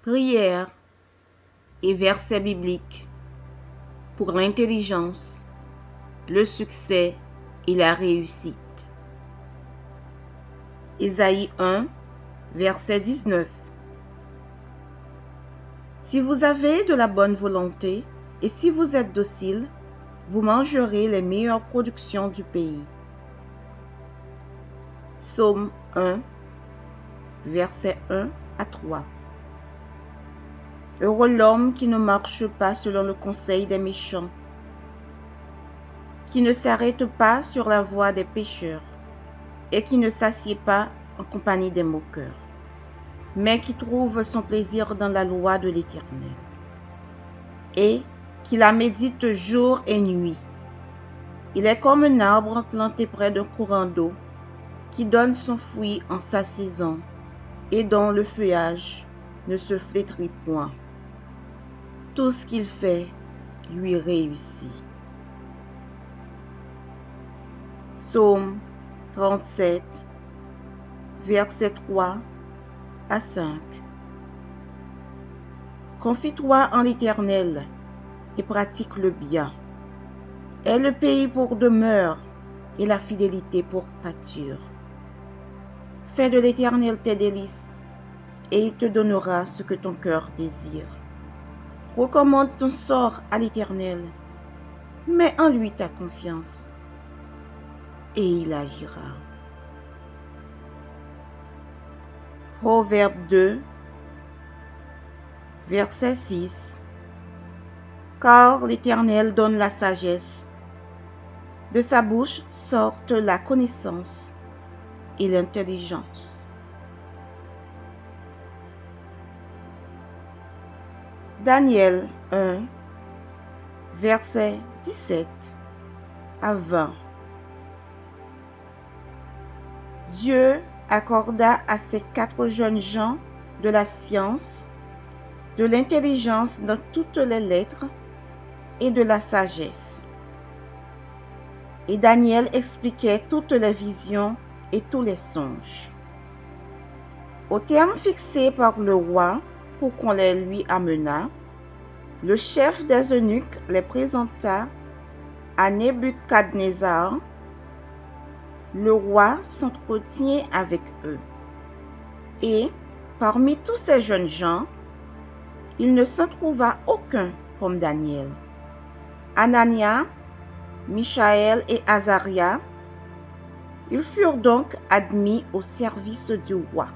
Prière et versets bibliques pour l'intelligence, le succès et la réussite. Ésaïe 1, verset 19. Si vous avez de la bonne volonté et si vous êtes docile, vous mangerez les meilleures productions du pays. Psaume 1, verset 1 à 3. Heureux l'homme qui ne marche pas selon le conseil des méchants, qui ne s'arrête pas sur la voie des pécheurs, et qui ne s'assied pas en compagnie des moqueurs, mais qui trouve son plaisir dans la loi de l'Éternel, et qui la médite jour et nuit. Il est comme un arbre planté près d'un courant d'eau, qui donne son fruit en sa saison, et dont le feuillage ne se flétrit point. Tout ce qu'il fait lui réussit. Psaume 37, versets 3 à 5. Confie-toi en l'Éternel et pratique le bien. Aie le pays pour demeure et la fidélité pour pâture. Fais de l'Éternel tes délices et il te donnera ce que ton cœur désire. Recommande ton sort à l'Éternel, mets en lui ta confiance et il agira. Proverbe 2, verset 6. Car l'Éternel donne la sagesse, de sa bouche sortent la connaissance et l'intelligence. Daniel 1, verset 17 à 20. Dieu accorda à ces 4 jeunes gens de la science, de l'intelligence dans toutes les lettres et de la sagesse. Et Daniel expliquait toutes les visions et tous les songes. Au terme fixé par le roi pour qu'on les lui amenât, le chef des eunuques les présenta à Nebuchadnezzar. Le roi s'entretient avec eux. Et, parmi tous ces jeunes gens, il ne s'en trouva aucun comme Daniel. Anania, Michaël et Azaria, ils furent donc admis au service du roi.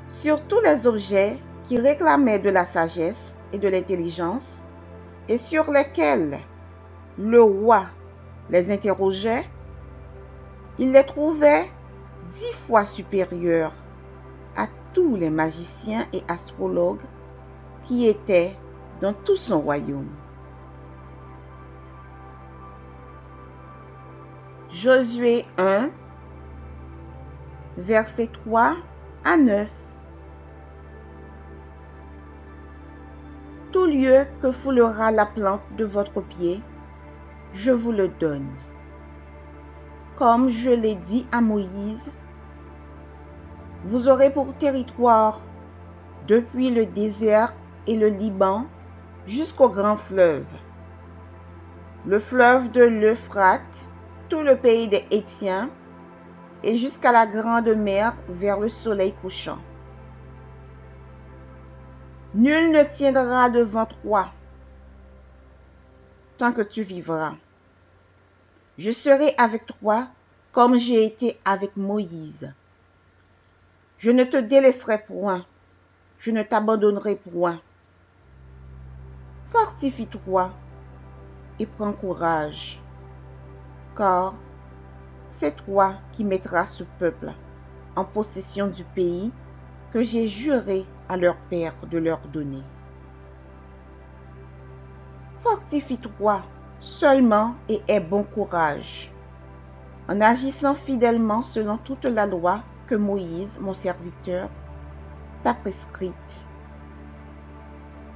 Sur tous les objets qui réclamaient de la sagesse et de l'intelligence, et sur lesquels le roi les interrogeait, il les trouvait 10 fois supérieurs à tous les magiciens et astrologues qui étaient dans tout son royaume. Josué 1, versets 3 à 9. Tout lieu que foulera la plante de votre pied, je vous le donne. Comme je l'ai dit à Moïse, vous aurez pour territoire depuis le désert et le Liban jusqu'au grand fleuve, le fleuve de l'Euphrate, tout le pays des Hétiens, et jusqu'à la grande mer vers le soleil couchant. Nul ne tiendra devant toi tant que tu vivras. Je serai avec toi comme j'ai été avec Moïse. Je ne te délaisserai point, je ne t'abandonnerai point. Fortifie-toi et prends courage, car c'est toi qui mettras ce peuple en possession du pays que j'ai juré à leur père de leur donner. Fortifie-toi seulement et aie bon courage, en agissant fidèlement selon toute la loi que Moïse, mon serviteur, t'a prescrite.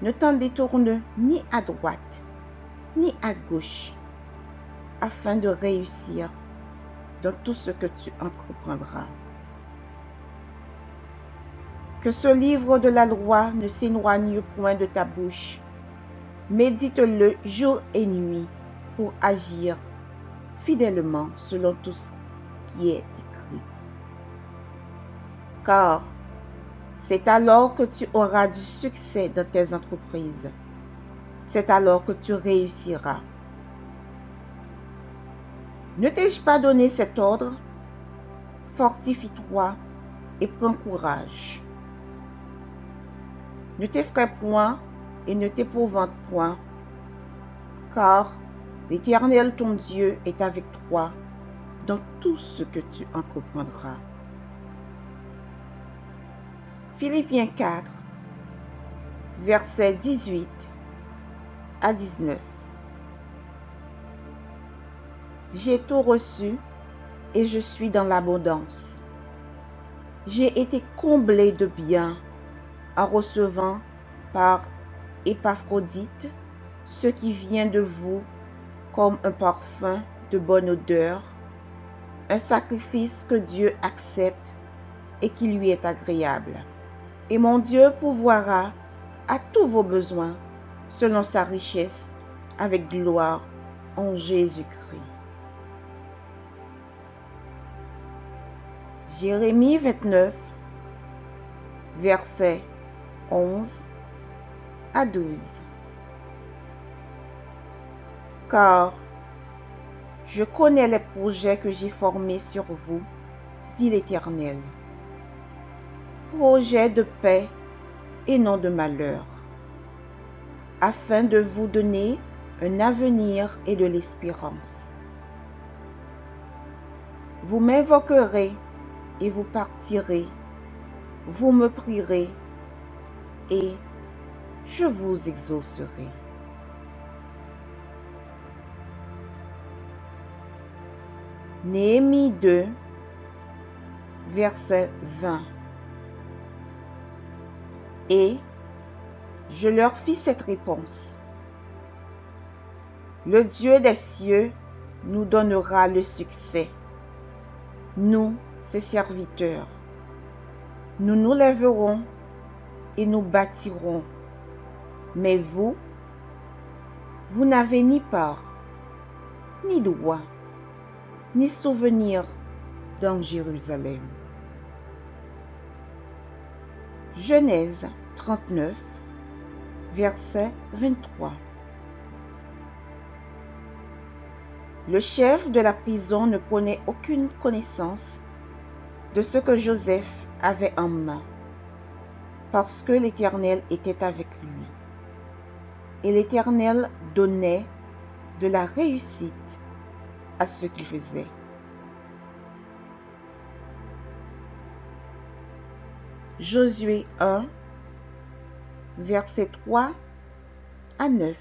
Ne t'en détourne ni à droite, ni à gauche, afin de réussir dans tout ce que tu entreprendras. Que ce livre de la loi ne s'éloigne point de ta bouche. Médite-le jour et nuit pour agir fidèlement selon tout ce qui est écrit. Car c'est alors que tu auras du succès dans tes entreprises. C'est alors que tu réussiras. Ne t'ai-je pas donné cet ordre? Fortifie-toi et prends courage. Ne t'effraie point et ne t'épouvante point, car l'Éternel ton Dieu est avec toi dans tout ce que tu entreprendras. Philippiens 4, versets 18 à 19. J'ai tout reçu et je suis dans l'abondance. J'ai été comblé de biens en recevant par Épaphrodite ce qui vient de vous comme un parfum de bonne odeur, un sacrifice que Dieu accepte et qui lui est agréable. Et mon Dieu pourvoira à tous vos besoins selon sa richesse avec gloire en Jésus-Christ. Jérémie 29, versets 11 à 12. Car je connais les projets que j'ai formés sur vous, dit l'Éternel. Projets de paix et non de malheur, afin de vous donner un avenir et de l'espérance. Vous m'invoquerez et vous partirez, vous me prierez et je vous exaucerai. Néhémie 2, verset 20. Et je leur fis cette réponse. Le Dieu des cieux nous donnera le succès. Nous, ses serviteurs, nous nous lèverons et nous bâtirons. Mais vous n'avez ni part, ni droit, ni souvenir dans Jérusalem. Genèse 39, verset 23. Le chef de la prison ne prenait aucune connaissance de ce que Joseph avait en main, parce que l'Éternel était avec lui. Et l'Éternel donnait de la réussite à ce qu'il faisait. Josué 1, versets 3 à 9.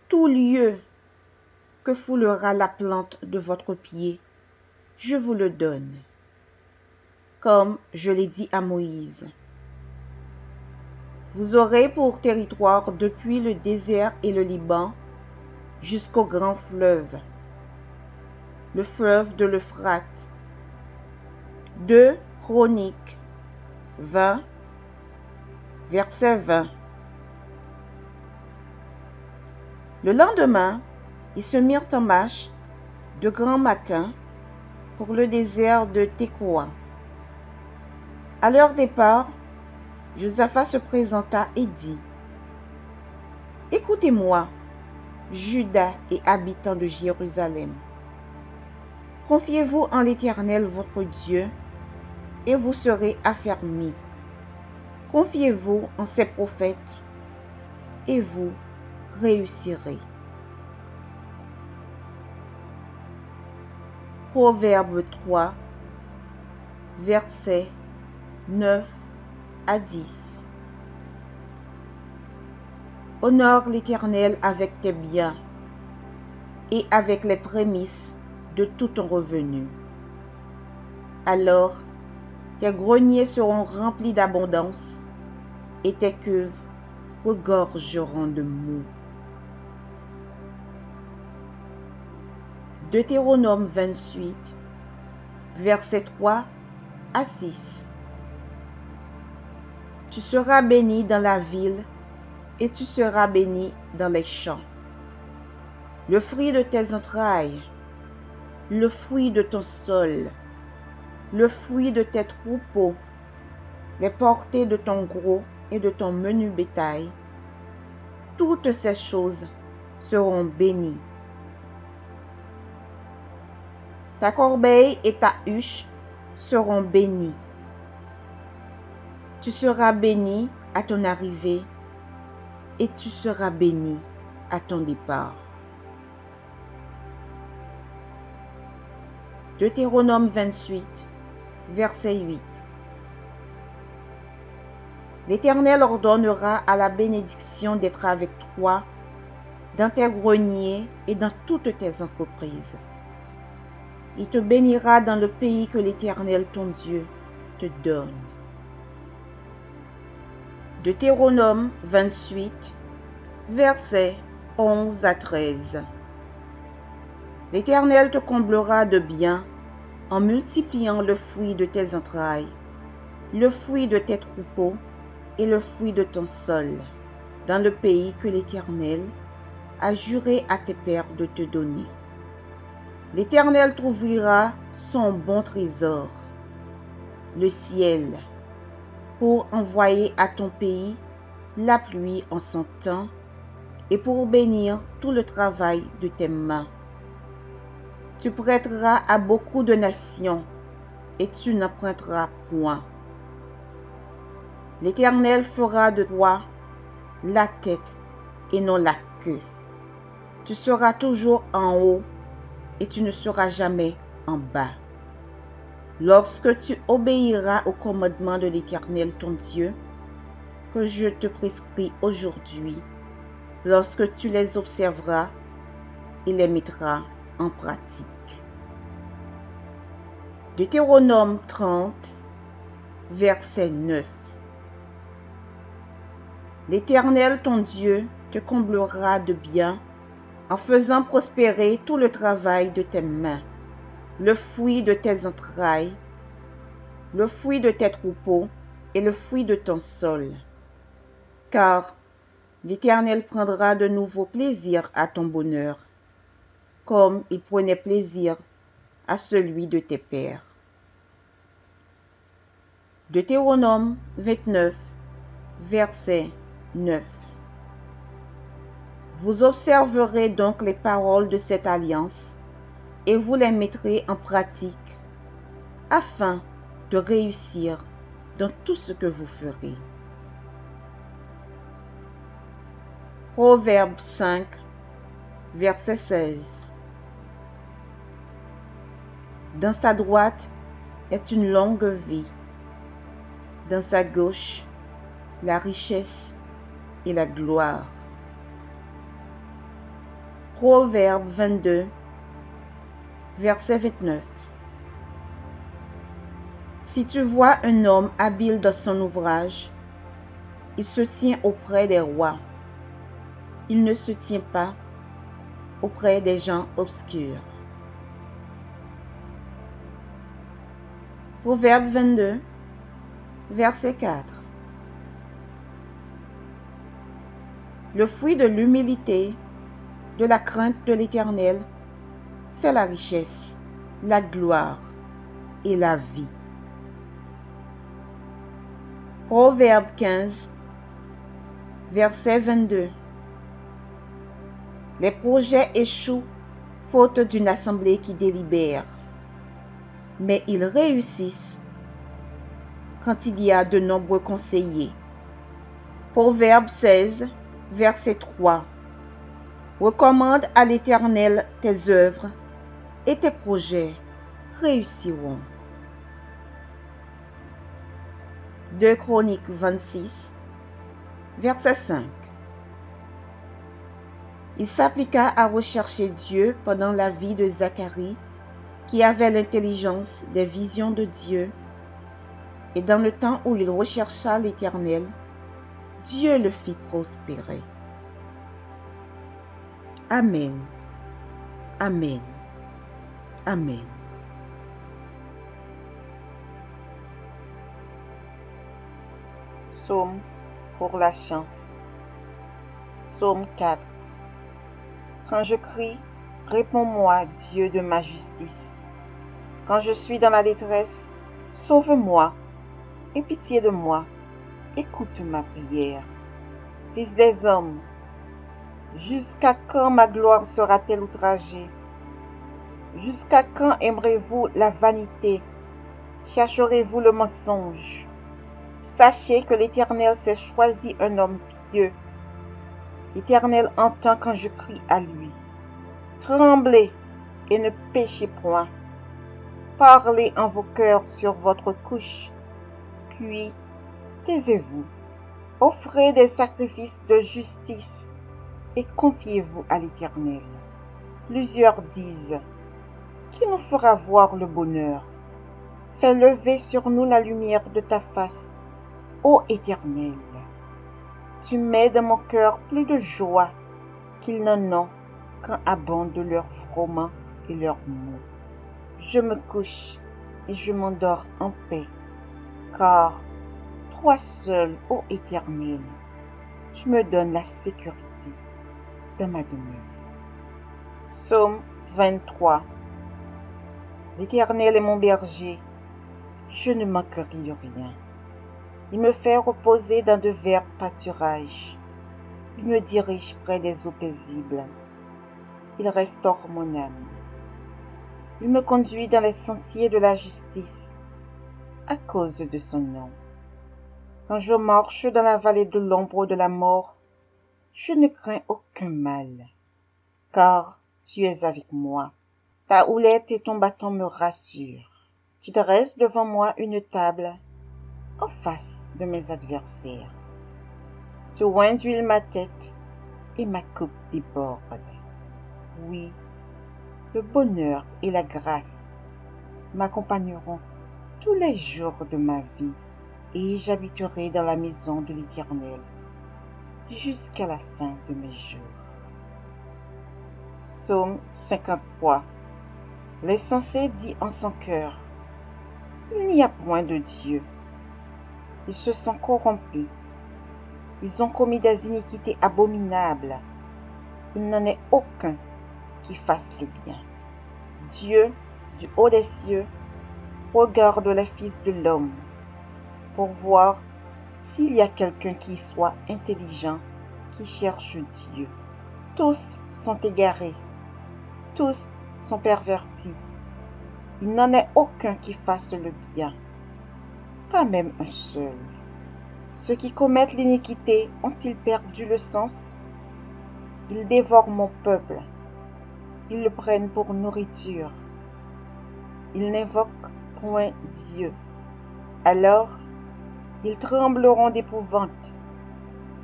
Tout lieu que foulera la plante de votre pied, je vous le donne, comme je l'ai dit à Moïse. Vous aurez pour territoire depuis le désert et le Liban jusqu'au grand fleuve, le fleuve de l'Euphrate. 2 Chroniques 20, verset 20. Le lendemain, ils se mirent en marche de grand matin pour le désert de Tékoa. À leur départ, Josaphat se présenta et dit: Écoutez-moi, Juda et habitants de Jérusalem. Confiez-vous en l'Éternel votre Dieu, et vous serez affermis. Confiez-vous en ses prophètes, et vous réussirez. Proverbe 3, versets 9 à 10. Honore l'Éternel avec tes biens et avec les prémices de tout ton revenu. Alors, tes greniers seront remplis d'abondance et tes cuves regorgeront de mou. Deutéronome 28, versets 3 à 6. Tu seras béni dans la ville et tu seras béni dans les champs. Le fruit de tes entrailles, le fruit de ton sol, le fruit de tes troupeaux, les portées de ton gros et de ton menu bétail, toutes ces choses seront bénies. Ta corbeille et ta huche seront bénies. Tu seras béni à ton arrivée et tu seras béni à ton départ. Deutéronome 28, verset 8. L'Éternel ordonnera à la bénédiction d'être avec toi dans tes greniers et dans toutes tes entreprises. Il te bénira dans le pays que l'Éternel ton Dieu te donne. Deutéronome 28, versets 11 à 13. L'Éternel te comblera de bien en multipliant le fruit de tes entrailles, le fruit de tes troupeaux et le fruit de ton sol, dans le pays que l'Éternel a juré à tes pères de te donner. L'Éternel t'ouvrira son bon trésor, le ciel, pour envoyer à ton pays la pluie en son temps et pour bénir tout le travail de tes mains. Tu prêteras à beaucoup de nations et tu n'emprunteras point. L'Éternel fera de toi la tête et non la queue. Tu seras toujours en haut et tu ne seras jamais en bas. Lorsque tu obéiras au commandement de l'Éternel ton Dieu, que je te prescris aujourd'hui, lorsque tu les observeras et les mettras en pratique. Deutéronome 30, verset 9. L'Éternel ton Dieu te comblera de bien en faisant prospérer tout le travail de tes mains, le fruit de tes entrailles, le fruit de tes troupeaux et le fruit de ton sol. Car l'Éternel prendra de nouveau plaisir à ton bonheur, comme il prenait plaisir à celui de tes pères. Deutéronome 29, verset 9. Vous observerez donc les paroles de cette alliance et vous les mettrez en pratique afin de réussir dans tout ce que vous ferez. Proverbe 5, verset 16. Dans sa droite est une longue vie, dans sa gauche la richesse et la gloire. Proverbe 22, verset 29. Si tu vois un homme habile dans son ouvrage, il se tient auprès des rois. Il ne se tient pas auprès des gens obscurs. Proverbe 22, verset 4. Le fruit de l'humilité, de la crainte de l'Éternel, c'est la richesse, la gloire et la vie. Proverbe 15, verset 22. Les projets échouent faute d'une assemblée qui délibère, mais ils réussissent quand il y a de nombreux conseillers. Proverbe 16, verset 3. Recommande à l'Éternel tes œuvres et tes projets réussiront. 2 Chroniques 26, verset 5. Il s'appliqua à rechercher Dieu pendant la vie de Zacharie, qui avait l'intelligence des visions de Dieu, et dans le temps où il rechercha l'Éternel, Dieu le fit prospérer. Amen. Amen. Amen. Psaume pour la chance. Psaume 4. Quand je crie, réponds-moi, Dieu de ma justice. Quand je suis dans la détresse, sauve-moi, aie pitié de moi, écoute ma prière. Fils des hommes, jusqu'à quand ma gloire sera-t-elle outragée? Jusqu'à quand aimerez-vous la vanité? Chercherez-vous le mensonge? Sachez que l'Éternel s'est choisi un homme pieux. L'Éternel entend quand je crie à lui. Tremblez et ne péchez point. Parlez en vos cœurs sur votre couche, puis taisez-vous. Offrez des sacrifices de justice et confiez-vous à l'Éternel. Plusieurs disent, qui nous fera voir le bonheur? Fais lever sur nous la lumière de ta face, ô Éternel. Tu mets dans mon cœur plus de joie qu'ils n'en ont quand abondent leurs froment et leurs mots. Je me couche et je m'endors en paix, car toi seul, ô Éternel, tu me donnes la sécurité dans ma demeure. Psaume 23. L'Éternel est mon berger, je ne manquerai de rien. Il me fait reposer dans de verts pâturages. Il me dirige près des eaux paisibles. Il restaure mon âme. Il me conduit dans les sentiers de la justice, à cause de son nom. Quand je marche dans la vallée de l'ombre de la mort, je ne crains aucun mal, car tu es avec moi. Ta houlette et ton bâton me rassurent. Tu dresses devant moi une table en face de mes adversaires. Tu oins d'huile ma tête et ma coupe déborde. Oui, le bonheur et la grâce m'accompagneront tous les jours de ma vie et j'habiterai dans la maison de l'Éternel jusqu'à la fin de mes jours. Psaume 53. L'insensé dit en son cœur, il n'y a point de Dieu. Ils se sont corrompus. Ils ont commis des iniquités abominables. Il n'en est aucun qui fasse le bien. Dieu, du haut des cieux, regarde les fils de l'homme pour voir s'il y a quelqu'un qui soit intelligent, qui cherche Dieu. Tous sont égarés, tous sont pervertis. Il n'en est aucun qui fasse le bien, pas même un seul. Ceux qui commettent l'iniquité ont-ils perdu le sens? Ils dévorent mon peuple, ils le prennent pour nourriture. Ils n'invoquent point Dieu. Alors, ils trembleront d'épouvante,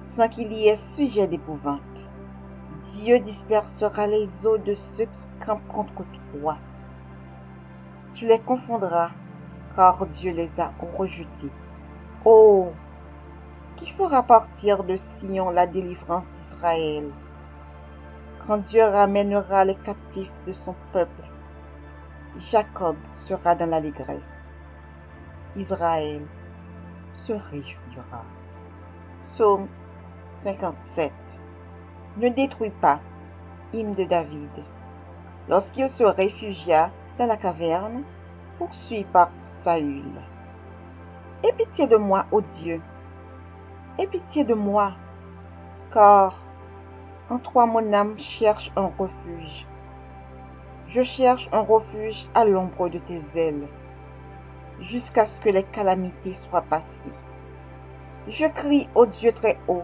sans qu'il y ait sujet d'épouvante. Dieu dispersera les eaux de ceux qui campent contre toi. Tu les confondras, car Dieu les a rejetés. Oh, qui fera partir de Sion la délivrance d'Israël? Quand Dieu ramènera les captifs de son peuple, Jacob sera dans l'allégresse. Israël se réjouira. Psaume 57. Ne détruis pas, hymne de David. Lorsqu'il se réfugia dans la caverne, poursuivi par Saül. Aie pitié de moi, ô Dieu, aie pitié de moi, car en toi mon âme cherche un refuge. Je cherche un refuge à l'ombre de tes ailes, jusqu'à ce que les calamités soient passées. Je crie au Dieu très haut,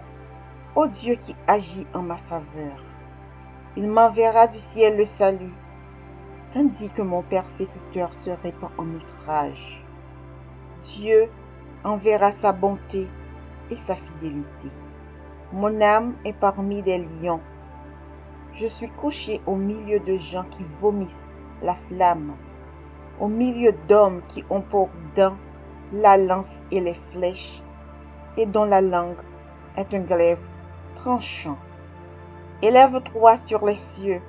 au Dieu qui agit en ma faveur. Il m'enverra du ciel le salut, tandis que mon persécuteur se répand en outrage. Dieu enverra sa bonté et sa fidélité. Mon âme est parmi des lions. Je suis couché au milieu de gens qui vomissent la flamme, au milieu d'hommes qui ont pour dents la lance et les flèches, et dont la langue est un glaive tranchant. Élève-toi sur les cieux,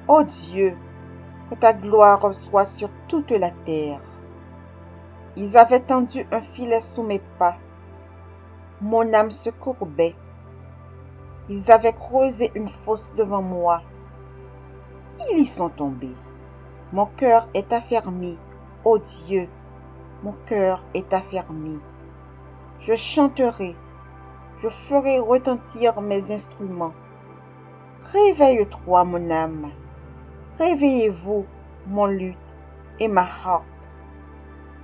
ô Dieu, que ta gloire soit sur toute la terre. Ils avaient tendu un filet sous mes pas. mon âme se courbait. Ils avaient creusé une fosse devant moi. Ils y sont tombés. Mon cœur est affermi, ô Dieu, mon cœur est affermi. Je chanterai, je ferai retentir mes instruments. Réveille-toi, mon âme. Réveillez-vous, mon luth et ma harpe.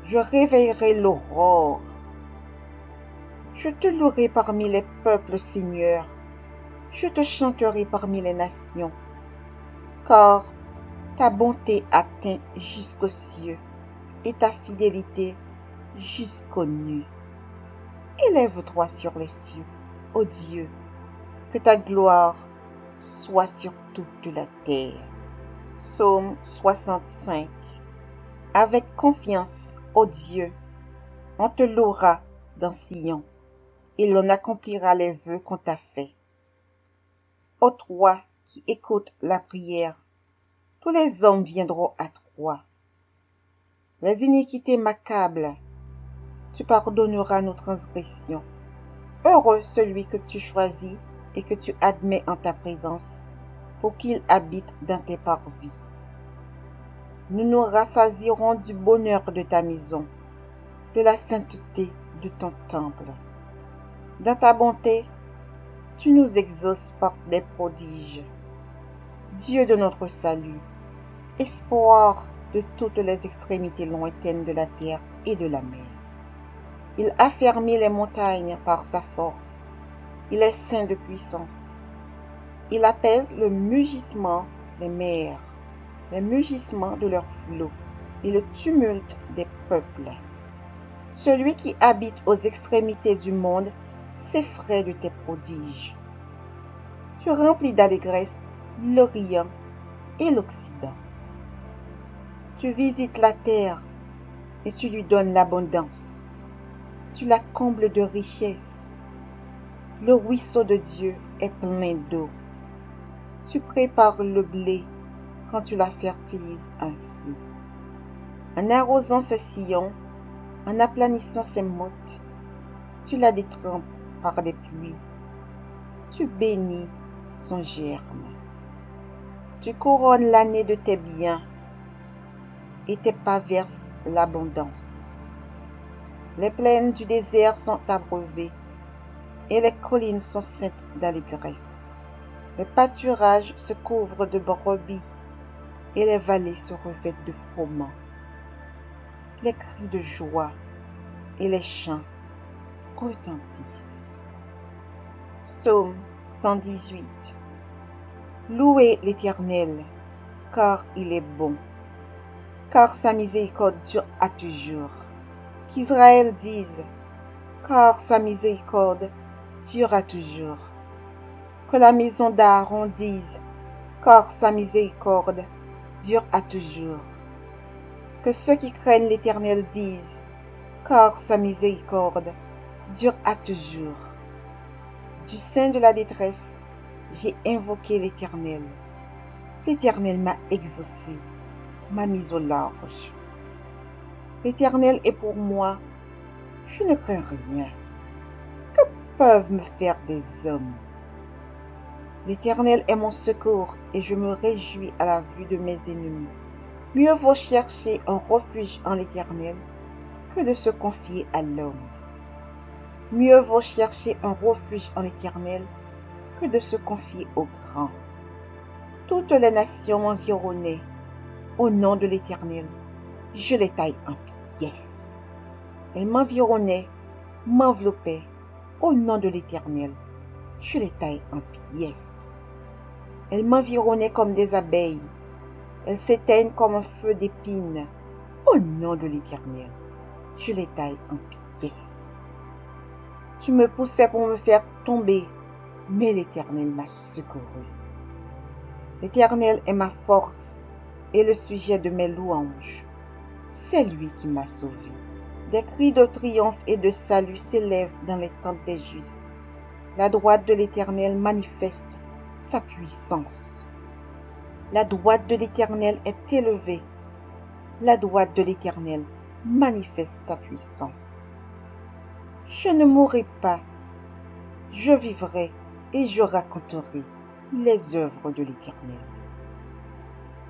Je réveillerai l'aurore. Je te louerai parmi les peuples, Seigneur. Je te chanterai parmi les nations. Car ta bonté atteint jusqu'aux cieux et ta fidélité jusqu'aux nues. Élève-toi sur les cieux, ô Dieu, que ta gloire soit sur toute la terre. Psaume 65. Avec confiance, ô Dieu, on te louera dans Sion, et l'on accomplira les vœux qu'on t'a faits. Ô toi qui écoutes la prière, tous les hommes viendront à toi. Les iniquités m'accablent, tu pardonneras nos transgressions. Heureux celui que tu choisis et que tu admets en ta présence, pour qu'il habite dans tes parvis. Nous nous rassasierons du bonheur de ta maison, de la sainteté de ton temple. Dans ta bonté, tu nous exauces par des prodiges. Dieu de notre salut, espoir de toutes les extrémités lointaines de la terre et de la mer. Il affermit les montagnes par sa force. Il est saint de puissance. Il apaise le mugissement des mers, les mugissements de leurs flots et le tumulte des peuples. Celui qui habite aux extrémités du monde s'effraie de tes prodiges. Tu remplis d'allégresse l'Orient et l'Occident. Tu visites la terre et tu lui donnes l'abondance. Tu la combles de richesses. Le ruisseau de Dieu est plein d'eau. Tu prépares le blé quand tu la fertilises ainsi. En arrosant ses sillons, en aplanissant ses mottes, tu la détrempes par des pluies. Tu bénis son germe. Tu couronnes l'année de tes biens et tes pas versent l'abondance. Les plaines du désert sont abreuvées et les collines sont ceintes d'allégresse. Les pâturages se couvrent de brebis et les vallées se revêtent de froment. Les cris de joie et les chants retentissent. Psaume 118. Louez l'Éternel, car il est bon, car sa miséricorde dure à toujours. Qu'Israël dise, car sa miséricorde dure à toujours. Que la maison d'Aaron dise, car sa miséricorde dure à toujours. Que ceux qui craignent l'Éternel disent, car sa miséricorde dure à toujours. Du sein de la détresse, j'ai invoqué l'Éternel. L'Éternel m'a exaucé, m'a mis au large. L'Éternel est pour moi, je ne crains rien. Que peuvent me faire des hommes? L'Éternel est mon secours et je me réjouis à la vue de mes ennemis. Mieux vaut chercher un refuge en l'Éternel que de se confier à l'homme. Mieux vaut chercher un refuge en l'Éternel que de se confier aux grands. Toutes les nations m'environnaient. Au nom de l'Éternel, je les taille en pièces. Elles m'environnaient, m'enveloppaient. Au nom de l'Éternel, je les taille en pièces. Elles m'environnaient comme des abeilles. Elles s'éteignent comme un feu d'épines. Au nom de l'Éternel, je les taille en pièces. Tu me poussais pour me faire tomber, mais l'Éternel m'a secouru. L'Éternel est ma force et le sujet de mes louanges. C'est lui qui m'a sauvé. Des cris de triomphe et de salut s'élèvent dans les tentes des justes. La droite de l'Éternel manifeste sa puissance. La droite de l'Éternel est élevée. La droite de l'Éternel manifeste sa puissance. Je ne mourrai pas, Je vivrai et je raconterai les œuvres de l'Éternel.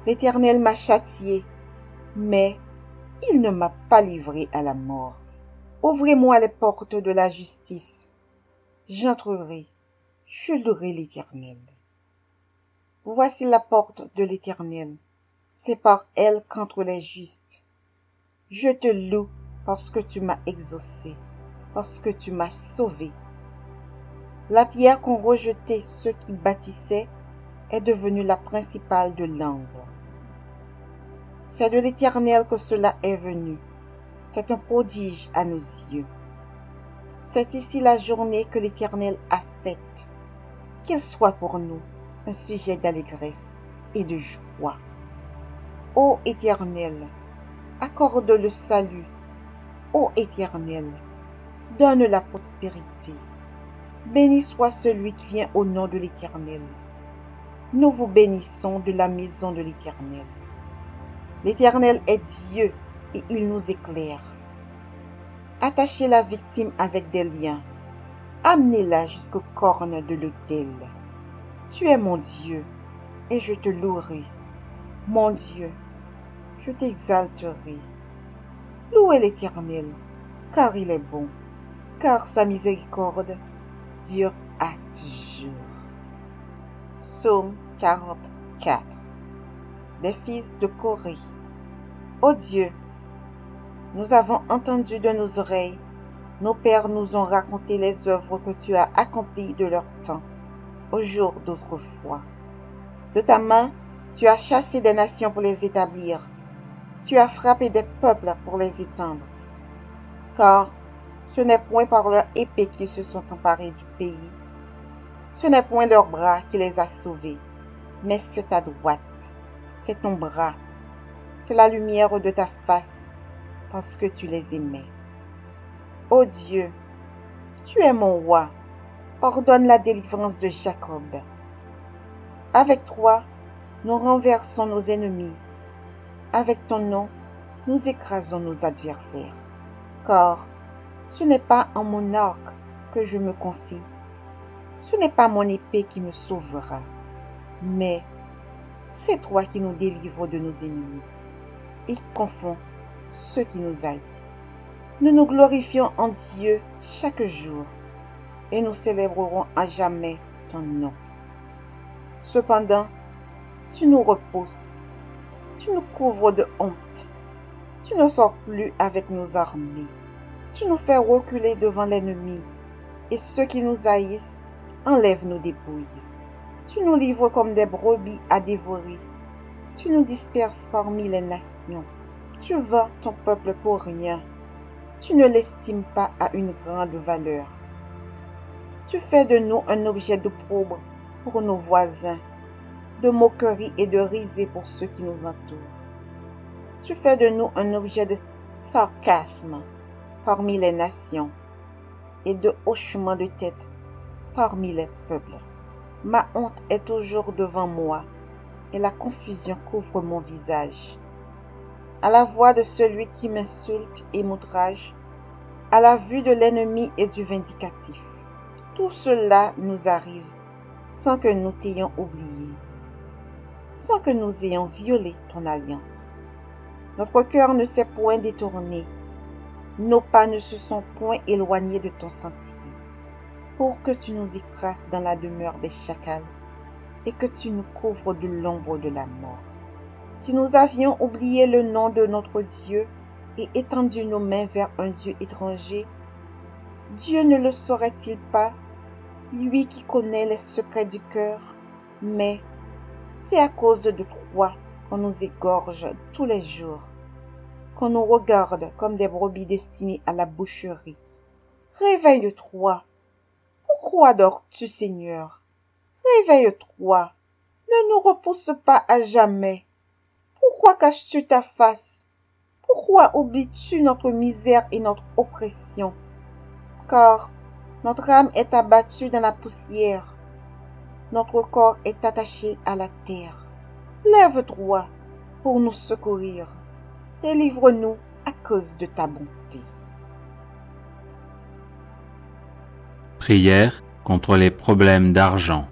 L'Éternel m'a châtié, mais il ne m'a pas livré à la mort. Ouvrez-moi les portes de la justice. J'entrerai, je louerai l'Éternel. Voici la porte de l'Éternel. C'est par elle qu'entrent les justes. Je te loue parce que tu m'as exaucé, parce que tu m'as sauvé. La pierre qu'ont rejetée ceux qui bâtissaient est devenue la principale de l'angle. C'est de l'Éternel que cela est venu. C'est un prodige à nos yeux. C'est ici la journée que l'Éternel a faite. Qu'elle soit pour nous un sujet d'allégresse et de joie. Ô Éternel, accorde le salut. Ô Éternel, donne la prospérité. Béni soit celui qui vient au nom de l'Éternel. Nous vous bénissons de la maison de l'Éternel. L'Éternel est Dieu et il nous éclaire. Attachez la victime avec des liens. Amenez-la jusqu'aux cornes de l'autel. Tu es mon Dieu et je te louerai. Mon Dieu, je t'exalterai. Louez l'Éternel, car il est bon, car sa miséricorde dure à toujours. Psaume 44. Les fils de Corée. Ô Dieu, nous avons entendu de nos oreilles, nos pères nous ont raconté les œuvres que tu as accomplies de leur temps, au jour d'autrefois. De ta main, tu as chassé des nations pour les établir. Tu as frappé des peuples pour les étendre. Car ce n'est point par leur épée qu'ils se sont emparés du pays. Ce n'est point leur bras qui les a sauvés, mais c'est ta droite, c'est ton bras, c'est la lumière de ta face, parce que tu les aimais. Ô Dieu, tu es mon roi, ordonne la délivrance de Jacob. Avec toi, nous renversons nos ennemis. Avec ton nom, nous écrasons nos adversaires. Car ce n'est pas en mon arc que je me confie. Ce n'est pas mon épée qui me sauvera, mais c'est toi qui nous délivres de nos ennemis et confonds ceux qui nous haïssent. Nous nous glorifions en Dieu chaque jour et nous célébrerons à jamais ton nom. Cependant, tu nous repousses, tu nous couvres de honte, tu ne sors plus avec nos armées, tu nous fais reculer devant l'ennemi et ceux qui nous haïssent enlèvent nos dépouilles. Tu nous livres comme des brebis à dévorer, tu nous disperses parmi les nations, tu vends ton peuple pour rien, tu ne l'estimes pas à une grande valeur. Tu fais de nous un objet d'opprobre pour nos voisins, de moquerie et de risée pour ceux qui nous entourent. Tu fais de nous un objet de sarcasme parmi les nations et de hochement de tête parmi les peuples. Ma honte est toujours devant moi et la confusion couvre mon visage. À la voix de celui qui m'insulte et m'outrage, à la vue de l'ennemi et du vindicatif. Tout cela nous arrive sans que nous t'ayons oublié, sans que nous ayons violé ton alliance. Notre cœur ne s'est point détourné, nos pas ne se sont point éloignés de ton sentier, pour que tu nous écrases dans la demeure des chacals et que tu nous couvres de l'ombre de la mort. Si nous avions oublié le nom de notre Dieu et étendu nos mains vers un Dieu étranger, Dieu ne le saurait-il pas, lui qui connaît les secrets du cœur? Mais c'est à cause de toi qu'on nous égorge tous les jours, qu'on nous regarde comme des brebis destinées à la boucherie. Réveille-toi. Pourquoi dors-tu, Seigneur? Réveille-toi. Ne nous repousse pas à jamais. Pourquoi caches-tu ta face? Pourquoi oublies-tu notre misère et notre oppression? Car notre âme est abattue dans la poussière. Notre corps est attaché à la terre. Lève-toi pour nous secourir. Délivre-nous à cause de ta bonté. Prière contre les problèmes d'argent.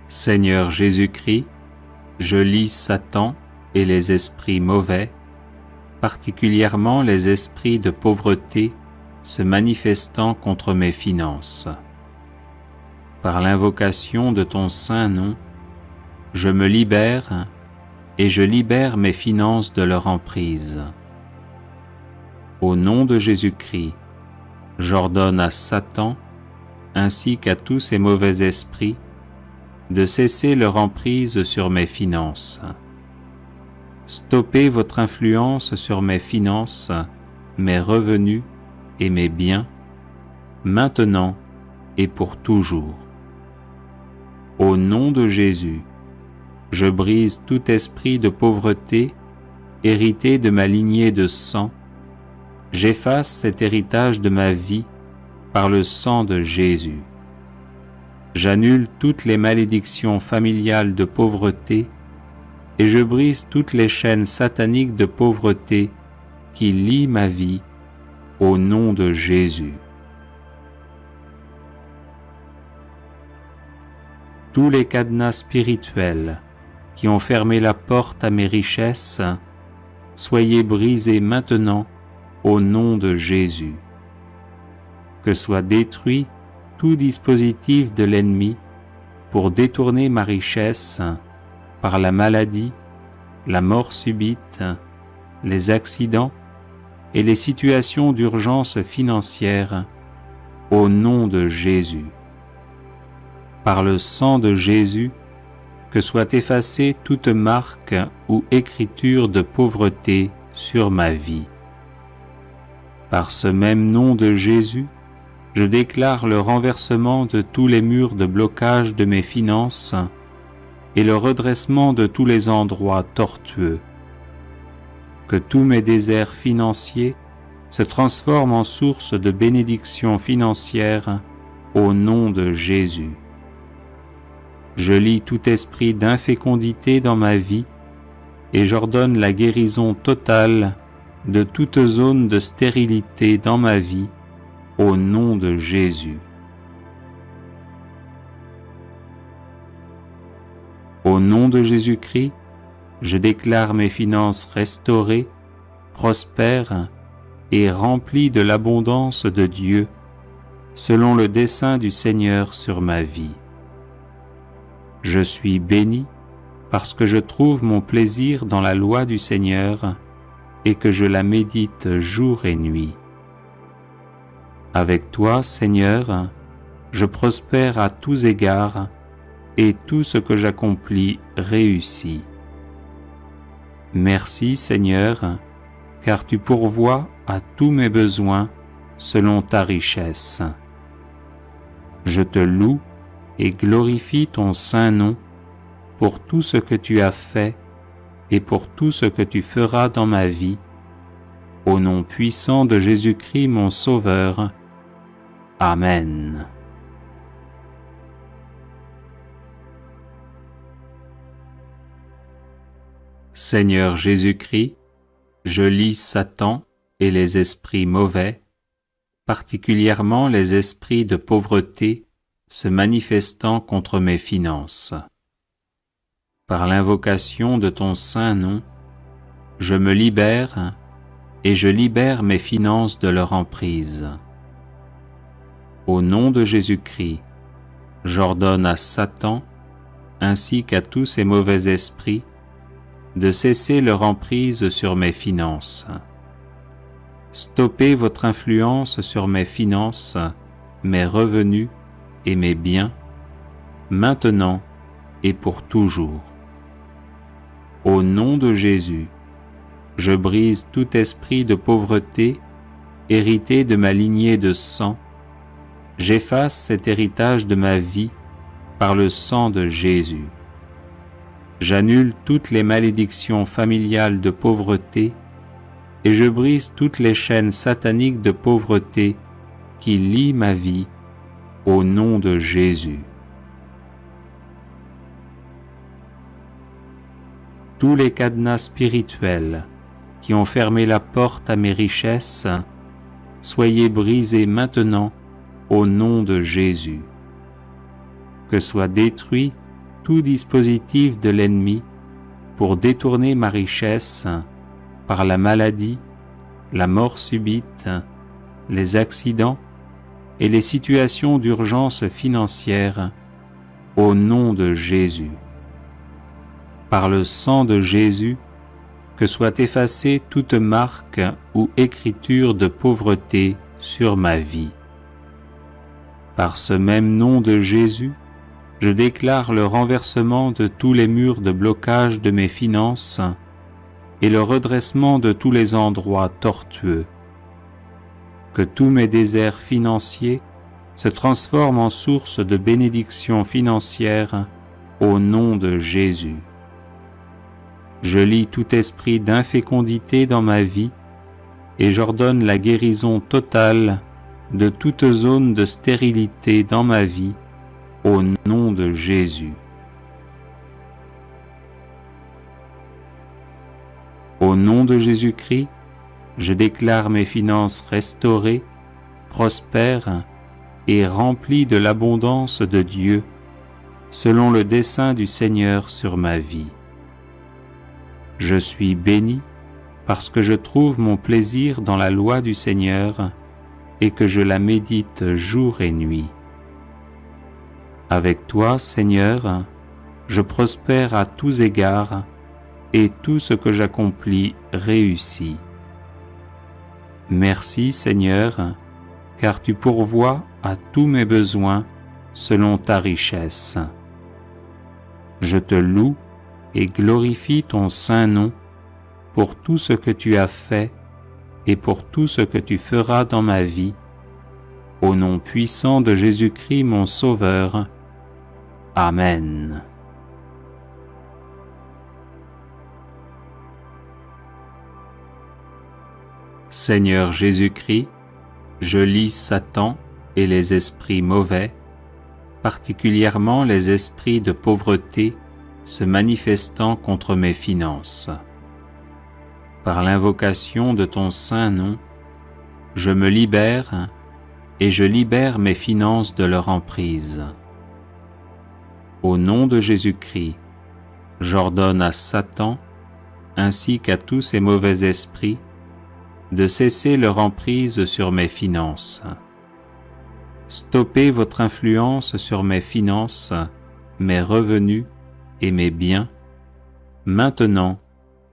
Seigneur Jésus-Christ, je lis Satan et les esprits mauvais, particulièrement les esprits de pauvreté se manifestant contre mes finances. Par l'invocation de ton saint nom, je me libère et je libère mes finances de leur emprise. Au nom de Jésus-Christ, j'ordonne à Satan, ainsi qu'à tous ces mauvais esprits, de cesser leur emprise sur mes finances. Stoppez votre influence sur mes finances, mes revenus et mes biens, maintenant et pour toujours. Au nom de Jésus, je brise tout esprit de pauvreté hérité de ma lignée de sang. J'efface cet héritage de ma vie par le sang de Jésus. J'annule toutes les malédictions familiales de pauvreté et je brise toutes les chaînes sataniques de pauvreté qui lient ma vie au nom de Jésus. Tous les cadenas spirituels qui ont fermé la porte à mes richesses, soyez brisés maintenant au nom de Jésus. Que soit détruit tout dispositif de l'ennemi pour détourner ma richesse par la maladie, la mort subite, les accidents et les situations d'urgence financière au nom de Jésus. Par le sang de Jésus, que soit effacée toute marque ou écriture de pauvreté sur ma vie. Par ce même nom de Jésus, je déclare le renversement de tous les murs de blocage de mes finances et le redressement de tous les endroits tortueux. Que tous mes déserts financiers se transforment en source de bénédictions financières au nom de Jésus. Je lie tout esprit d'infécondité dans ma vie et j'ordonne la guérison totale de toute zone de stérilité dans ma vie au nom de Jésus. Au nom de Jésus-Christ, je déclare mes finances restaurées, prospères et remplies de l'abondance de Dieu, selon le dessein du Seigneur sur ma vie. Je suis béni parce que je trouve mon plaisir dans la loi du Seigneur et que je la médite jour et nuit. Avec toi, Seigneur, je prospère à tous égards et tout ce que j'accomplis réussit. Merci, Seigneur, car tu pourvois à tous mes besoins selon ta richesse. Je te loue et glorifie ton saint nom pour tout ce que tu as fait et pour tout ce que tu feras dans ma vie, au nom puissant de Jésus-Christ mon Sauveur. Amen. Seigneur Jésus-Christ, je lis Satan et les esprits mauvais, particulièrement les esprits de pauvreté se manifestant contre mes finances. Par l'invocation de ton saint nom, je me libère et je libère mes finances de leur emprise. Au nom de Jésus-Christ, j'ordonne à Satan, ainsi qu'à tous ces mauvais esprits, de cesser leur emprise sur mes finances. Stoppez votre influence sur mes finances, mes revenus et mes biens, maintenant et pour toujours. Au nom de Jésus, je brise tout esprit de pauvreté hérité de ma lignée de sang. J'efface cet héritage de ma vie par le sang de Jésus. J'annule toutes les malédictions familiales de pauvreté et je brise toutes les chaînes sataniques de pauvreté qui lient ma vie au nom de Jésus. Tous les cadenas spirituels qui ont fermé la porte à mes richesses, soyez brisés maintenant au nom de Jésus. Que soit détruit tout dispositif de l'ennemi pour détourner ma richesse par la maladie, la mort subite, les accidents et les situations d'urgence financière au nom de Jésus. Par le sang de Jésus, que soit effacée toute marque ou écriture de pauvreté sur ma vie. Par ce même nom de Jésus, je déclare le renversement de tous les murs de blocage de mes finances et le redressement de tous les endroits tortueux. Que tous mes déserts financiers se transforment en source de bénédictions financières au nom de Jésus. Je lie tout esprit d'infécondité dans ma vie et j'ordonne la guérison totale de toute zone de stérilité dans ma vie au nom de Jésus. Au nom de Jésus-Christ, je déclare mes finances restaurées, prospères et remplies de l'abondance de Dieu, selon le dessein du Seigneur sur ma vie. Je suis béni parce que je trouve mon plaisir dans la loi du Seigneur et que je la médite jour et nuit. Avec toi, Seigneur, je prospère à tous égards et tout ce que j'accomplis réussit. Merci, Seigneur, car tu pourvois à tous mes besoins selon ta richesse. Je te loue et glorifie ton saint nom pour tout ce que tu as fait et pour tout ce que tu feras dans ma vie, au nom puissant de Jésus-Christ mon Sauveur. Amen. Seigneur Jésus-Christ, je lis Satan et les esprits mauvais, particulièrement les esprits de pauvreté se manifestant contre mes finances. Par l'invocation de ton saint nom, je me libère et je libère mes finances de leur emprise. Au nom de Jésus-Christ, j'ordonne à Satan, ainsi qu'à tous ces mauvais esprits, de cesser leur emprise sur mes finances. Stoppez votre influence sur mes finances, mes revenus et mes biens, maintenant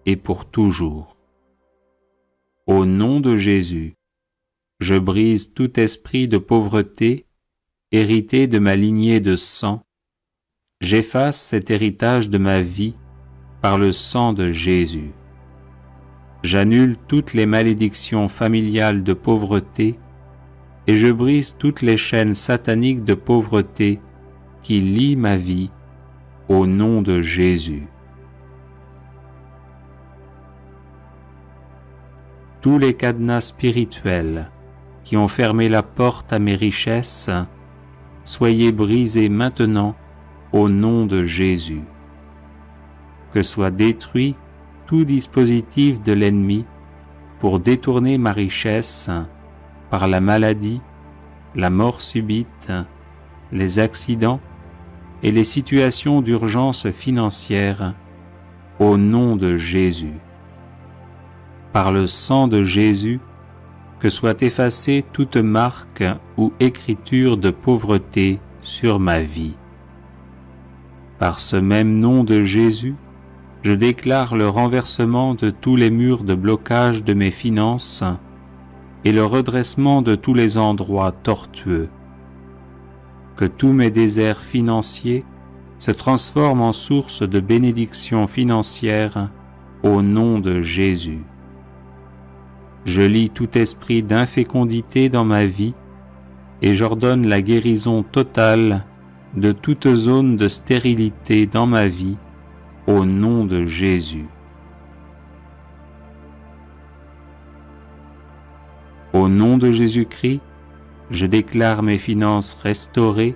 et pour toujours. Au nom de Jésus, je brise tout esprit de pauvreté hérité de ma lignée de sang. J'efface cet héritage de ma vie par le sang de Jésus. J'annule toutes les malédictions familiales de pauvreté et je brise toutes les chaînes sataniques de pauvreté qui lient ma vie au nom de Jésus. Tous les cadenas spirituels qui ont fermé la porte à mes richesses, soyez brisés maintenant au nom de Jésus. Que soit détruit tout dispositif de l'ennemi pour détourner ma richesse par la maladie, la mort subite, les accidents et les situations d'urgence financière au nom de Jésus. Par le sang de Jésus, que soit effacée toute marque ou écriture de pauvreté sur ma vie. Par ce même nom de Jésus, je déclare le renversement de tous les murs de blocage de mes finances et le redressement de tous les endroits tortueux. Que tous mes déserts financiers se transforment en source de bénédictions financières au nom de Jésus. Je lie tout esprit d'infécondité dans ma vie et j'ordonne la guérison totale de toute zone de stérilité dans ma vie au nom de Jésus. Au nom de Jésus-Christ, je déclare mes finances restaurées,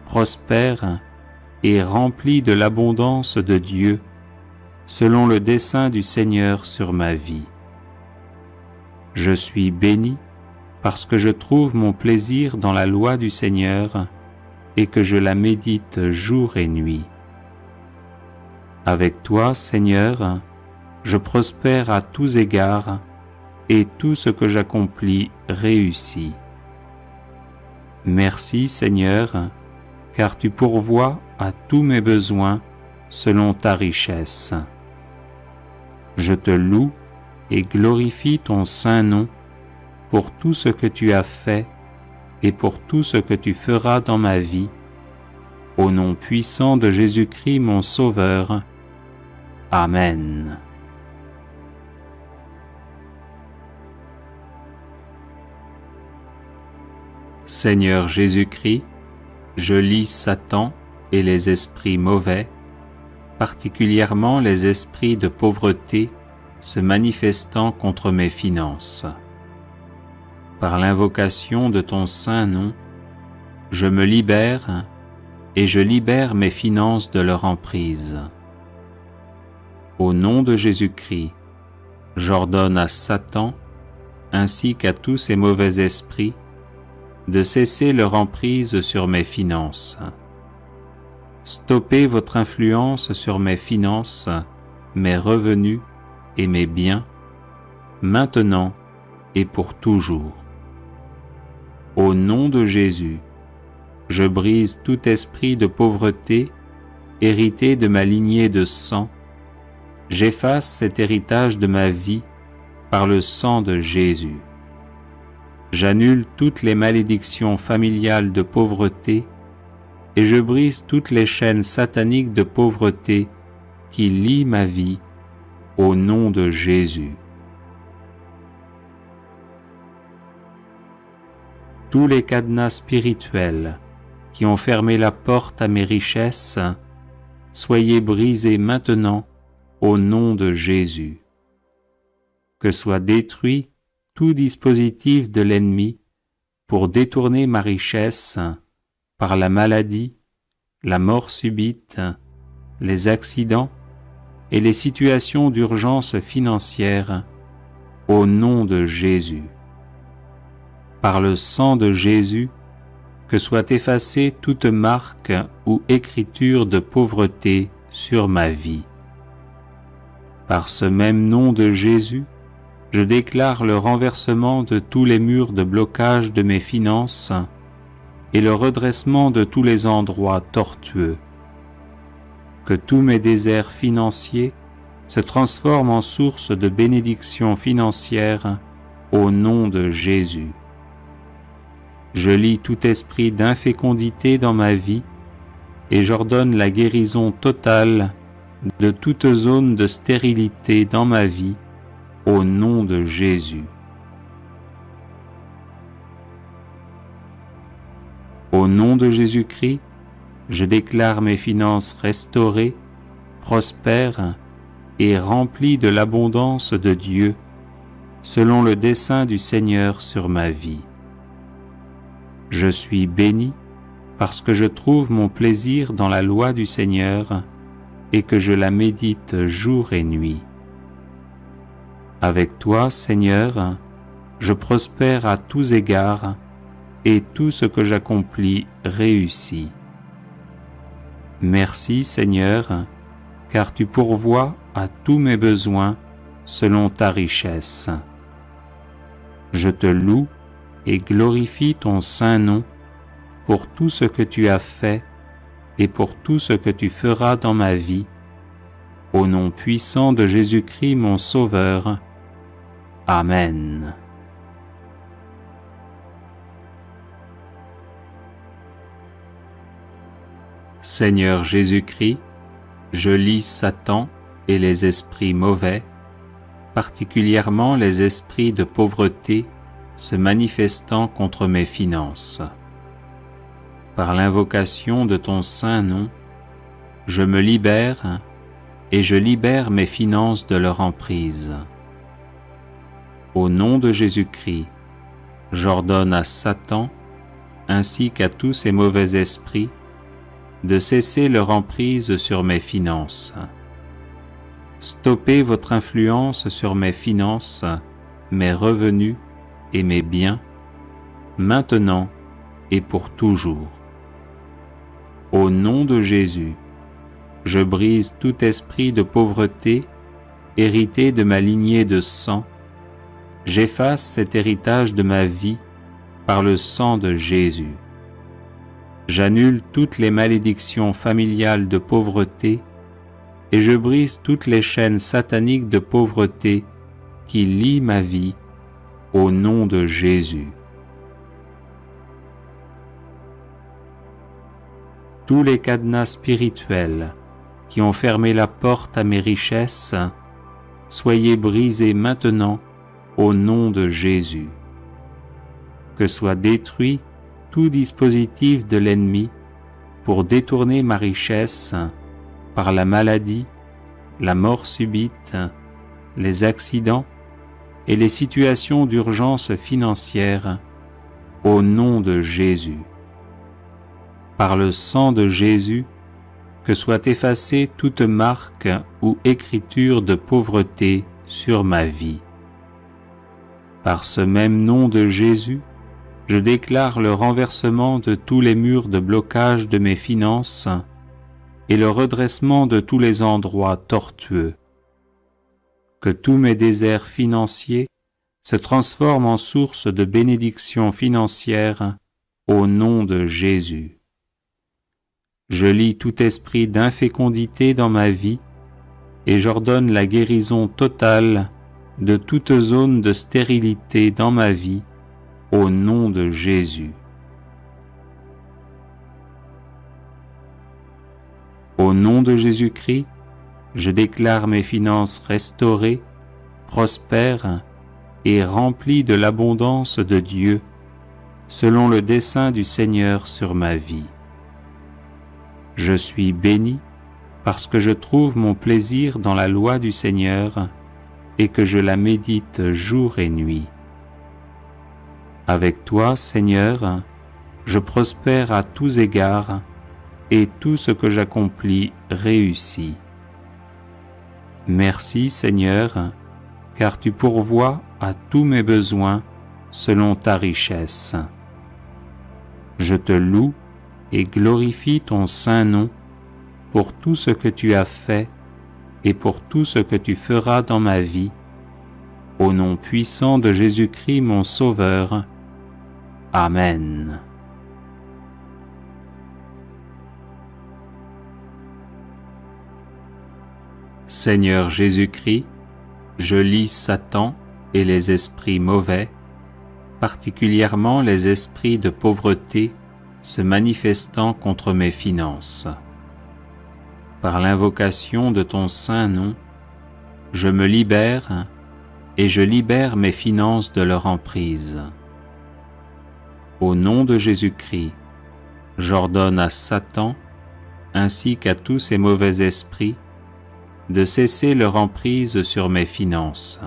prospères et remplies de l'abondance de Dieu, selon le dessein du Seigneur sur ma vie. Je suis béni parce que je trouve mon plaisir dans la loi du Seigneur et que je la médite jour et nuit. Avec toi, Seigneur, je prospère à tous égards et tout ce que j'accomplis réussit. Merci, Seigneur, car tu pourvois à tous mes besoins selon ta richesse. Je te loue et glorifie ton saint nom pour tout ce que tu as fait et pour tout ce que tu feras dans ma vie, au nom puissant de Jésus-Christ mon Sauveur. Amen. Seigneur Jésus-Christ, je lis Satan et les esprits mauvais, particulièrement les esprits de pauvreté se manifestant contre mes finances. Par l'invocation de ton saint nom, je me libère et je libère mes finances de leur emprise. Au nom de Jésus-Christ, j'ordonne à Satan, ainsi qu'à tous ces mauvais esprits, de cesser leur emprise sur mes finances. Stoppez votre influence sur mes finances, mes revenus et mes biens, maintenant et pour toujours. Au nom de Jésus, je brise tout esprit de pauvreté hérité de ma lignée de sang. J'efface cet héritage de ma vie par le sang de Jésus. J'annule toutes les malédictions familiales de pauvreté et je brise toutes les chaînes sataniques de pauvreté qui lient ma vie au nom de Jésus. Tous les cadenas spirituels qui ont fermé la porte à mes richesses, soyez brisés maintenant au nom de Jésus. Que soit détruit tout dispositif de l'ennemi pour détourner ma richesse par la maladie, la mort subite, les accidents et les situations d'urgence financière au nom de Jésus. Par le sang de Jésus, que soit effacée toute marque ou écriture de pauvreté sur ma vie. Par ce même nom de Jésus, je déclare le renversement de tous les murs de blocage de mes finances et le redressement de tous les endroits tortueux. Que tous mes déserts financiers se transforment en source de bénédictions financières au nom de Jésus. Je lie tout esprit d'infécondité dans ma vie et j'ordonne la guérison totale de toute zone de stérilité dans ma vie au nom de Jésus. Au nom de Jésus-Christ, je déclare mes finances restaurées, prospères et remplies de l'abondance de Dieu, selon le dessein du Seigneur sur ma vie. Je suis béni parce que je trouve mon plaisir dans la loi du Seigneur et que je la médite jour et nuit. Avec toi, Seigneur, je prospère à tous égards et tout ce que j'accomplis réussit. Merci, Seigneur, car tu pourvois à tous mes besoins selon ta richesse. Je te loue et glorifie ton saint nom pour tout ce que tu as fait et pour tout ce que tu feras dans ma vie, au nom puissant de Jésus-Christ mon Sauveur. Amen. Seigneur Jésus-Christ, je lis Satan et les esprits mauvais, particulièrement les esprits de pauvreté se manifestant contre mes finances. Par l'invocation de ton saint nom, je me libère et je libère mes finances de leur emprise. Au nom de Jésus-Christ, j'ordonne à Satan, ainsi qu'à tous ces mauvais esprits, de cesser leur emprise sur mes finances. Stoppez votre influence sur mes finances, mes revenus et mes biens, maintenant et pour toujours. Au nom de Jésus, je brise tout esprit de pauvreté hérité de ma lignée de sang. J'efface cet héritage de ma vie par le sang de Jésus. J'annule toutes les malédictions familiales de pauvreté et je brise toutes les chaînes sataniques de pauvreté qui lient ma vie au nom de Jésus. Tous les cadenas spirituels qui ont fermé la porte à mes richesses, soyez brisés maintenant au nom de Jésus. Que soit détruit tout dispositif de l'ennemi pour détourner ma richesse par la maladie, la mort subite, les accidents et les situations d'urgence financière au nom de Jésus. Par le sang de Jésus, que soit effacée toute marque ou écriture de pauvreté sur ma vie. Par ce même nom de Jésus, je déclare le renversement de tous les murs de blocage de mes finances et le redressement de tous les endroits tortueux. Que tous mes déserts financiers se transforment en source de bénédictions financières au nom de Jésus. Je lie tout esprit d'infécondité dans ma vie et j'ordonne la guérison totale de toute zone de stérilité dans ma vie au nom de Jésus. Au nom de Jésus-Christ, je déclare mes finances restaurées, prospères et remplies de l'abondance de Dieu, selon le dessein du Seigneur sur ma vie. Je suis béni parce que je trouve mon plaisir dans la loi du Seigneur et que je la médite jour et nuit. Avec toi, Seigneur, je prospère à tous égards et tout ce que j'accomplis réussit. Merci, Seigneur, car tu pourvois à tous mes besoins selon ta richesse. Je te loue et glorifie ton saint nom pour tout ce que tu as fait et pour tout ce que tu feras dans ma vie, au nom puissant de Jésus-Christ mon Sauveur. Amen. Seigneur Jésus-Christ, je lie Satan et les esprits mauvais, particulièrement les esprits de pauvreté se manifestant contre mes finances. Par l'invocation de ton saint nom, je me libère et je libère mes finances de leur emprise. Au nom de Jésus-Christ, j'ordonne à Satan, ainsi qu'à tous ces mauvais esprits, de cesser leur emprise sur mes finances.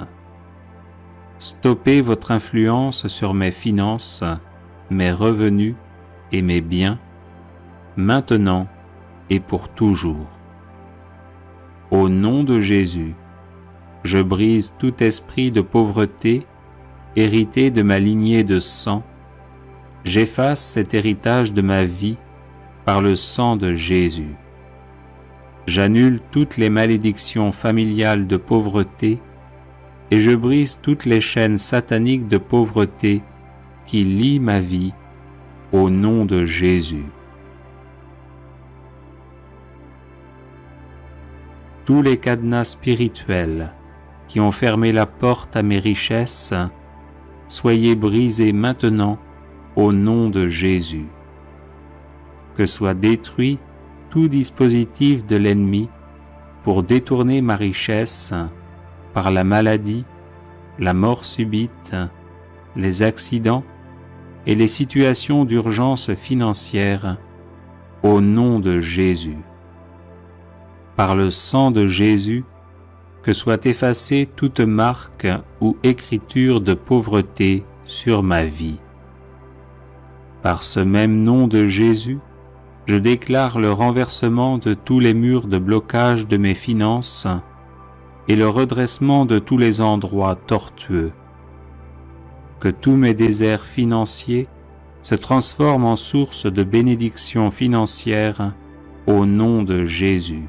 Stoppez votre influence sur mes finances, mes revenus et mes biens, maintenant et pour toujours. Au nom de Jésus, je brise tout esprit de pauvreté hérité de ma lignée de sang. J'efface cet héritage de ma vie par le sang de Jésus. J'annule toutes les malédictions familiales de pauvreté et je brise toutes les chaînes sataniques de pauvreté qui lient ma vie au nom de Jésus. Tous les cadenas spirituels qui ont fermé la porte à mes richesses, soyez brisés maintenant au nom de Jésus. Que soit détruit tout dispositif de l'ennemi pour détourner ma richesse par la maladie, la mort subite, les accidents et les situations d'urgence financière au nom de Jésus. Par le sang de Jésus, que soit effacée toute marque ou écriture de pauvreté sur ma vie. Par ce même nom de Jésus, je déclare le renversement de tous les murs de blocage de mes finances et le redressement de tous les endroits tortueux. Que tous mes déserts financiers se transforme en source de bénédiction financière au nom de Jésus.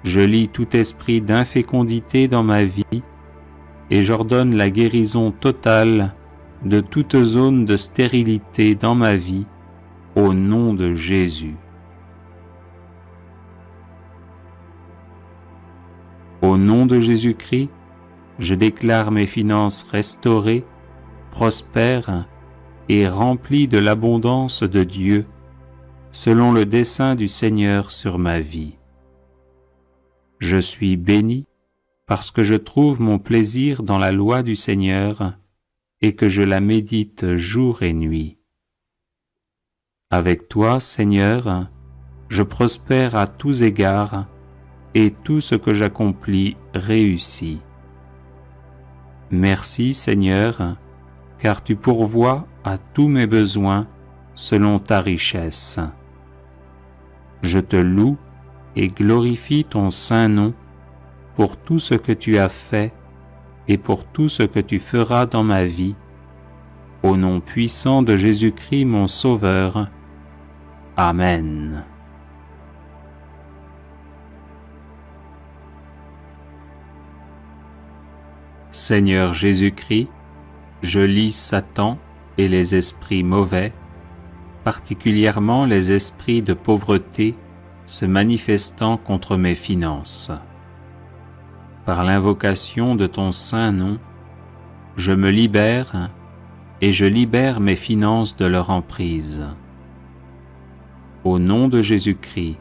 Je lie tout esprit d'infécondité dans ma vie et j'ordonne la guérison totale de toute zone de stérilité dans ma vie au nom de Jésus. Au nom de Jésus-Christ, je déclare mes finances restaurées, prospères et remplies de l'abondance de Dieu, selon le dessein du Seigneur sur ma vie. Je suis béni parce que je trouve mon plaisir dans la loi du Seigneur et que je la médite jour et nuit. Avec toi, Seigneur, je prospère à tous égards et tout ce que j'accomplis réussit. Merci, Seigneur, car tu pourvois à tous mes besoins selon ta richesse. Je te loue et glorifie ton saint nom pour tout ce que tu as fait et pour tout ce que tu feras dans ma vie, au nom puissant de Jésus-Christ mon Sauveur. Amen. Seigneur Jésus-Christ, je lie Satan et les esprits mauvais, particulièrement les esprits de pauvreté se manifestant contre mes finances. Par l'invocation de ton saint nom, je me libère et je libère mes finances de leur emprise. Au nom de Jésus-Christ,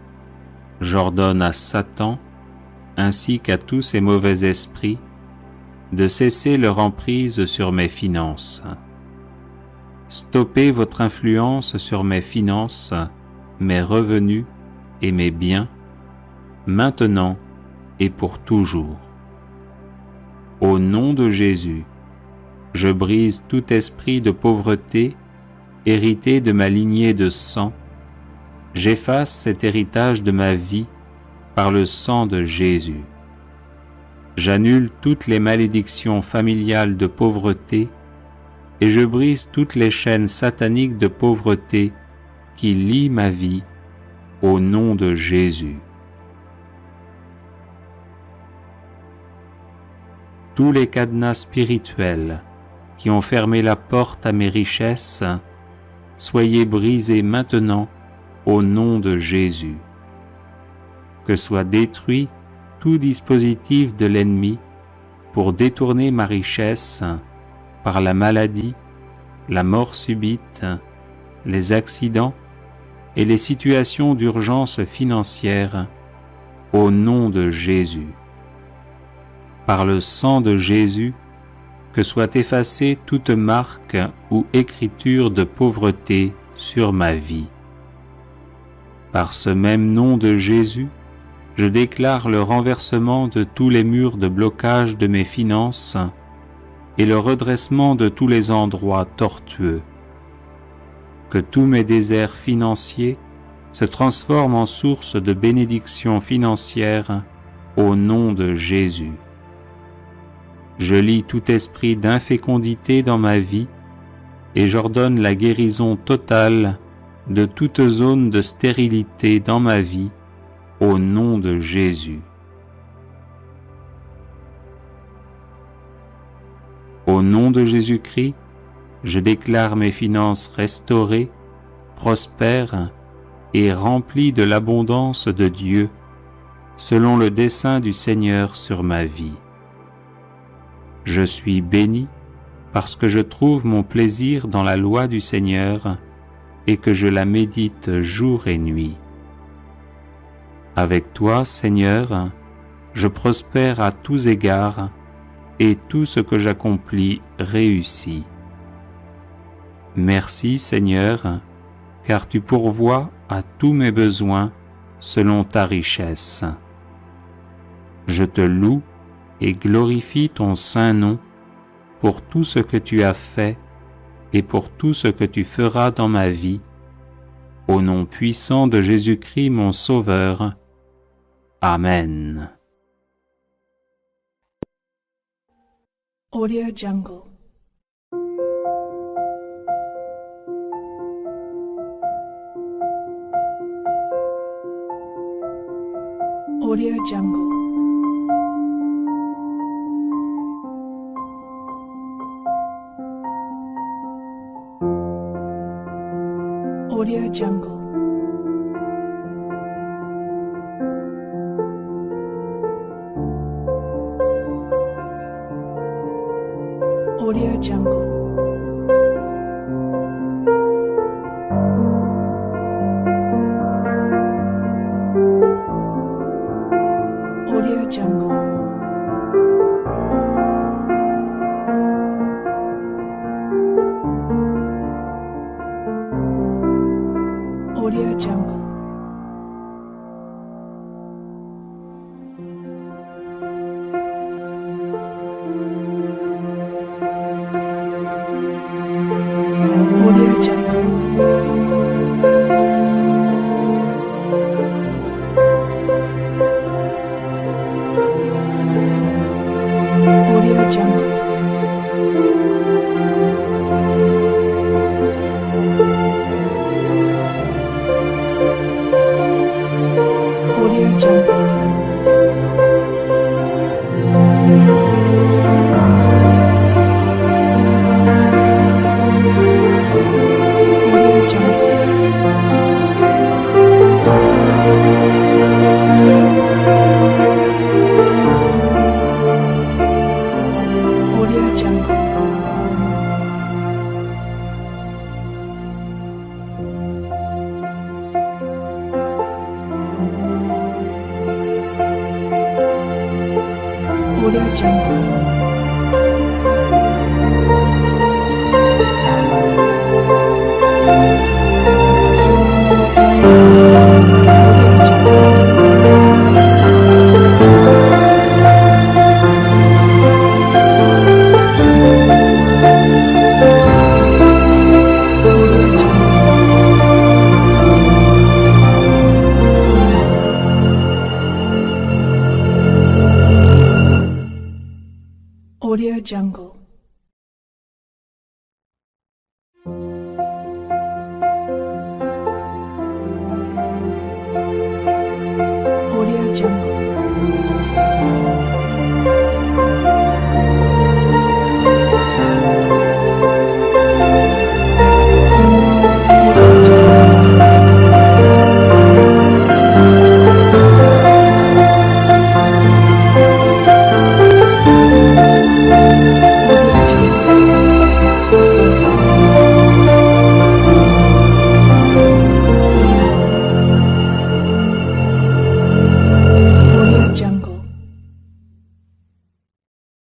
j'ordonne à Satan, ainsi qu'à tous ces mauvais esprits, de cesser leur emprise sur mes finances. Stoppez votre influence sur mes finances, mes revenus et mes biens, maintenant et pour toujours. Au nom de Jésus, je brise tout esprit de pauvreté hérité de ma lignée de sang. J'efface cet héritage de ma vie par le sang de Jésus. J'annule toutes les malédictions familiales de pauvreté et je brise toutes les chaînes sataniques de pauvreté qui lient ma vie au nom de Jésus. Tous les cadenas spirituels qui ont fermé la porte à mes richesses, soyez brisés maintenant au nom de Jésus. Que soit détruit tout dispositif de l'ennemi pour détourner ma richesse par la maladie, la mort subite, les accidents et les situations d'urgence financière au nom de Jésus. Par le sang de Jésus, que soit effacée toute marque ou écriture de pauvreté sur ma vie. Par ce même nom de Jésus, je déclare le renversement de tous les murs de blocage de mes finances et le redressement de tous les endroits tortueux. Que tous mes déserts financiers se transforment en source de bénédiction financière au nom de Jésus. Je lie tout esprit d'infécondité dans ma vie et j'ordonne la guérison totale de toute zone de stérilité dans ma vie au nom de Jésus. Au nom de Jésus-Christ, je déclare mes finances restaurées, prospères et remplies de l'abondance de Dieu, selon le dessein du Seigneur sur ma vie. Je suis béni parce que je trouve mon plaisir dans la loi du Seigneur et que je la médite jour et nuit. Avec toi, Seigneur, je prospère à tous égards et tout ce que j'accomplis réussit. Merci, Seigneur, car tu pourvois à tous mes besoins selon ta richesse. Je te loue et glorifie ton saint nom pour tout ce que tu as fait et pour tout ce que tu feras dans ma vie, au nom puissant de Jésus-Christ mon Sauveur. Amen. Audio Jungle. Audio Jungle. Audio Jungle. Audio Jungle. Audio Jungle. Audio Jungle. Audio Jungle. Audio Jungle. Audio Jungle. Audio Jungle. Audio Jungle. Audio Jungle.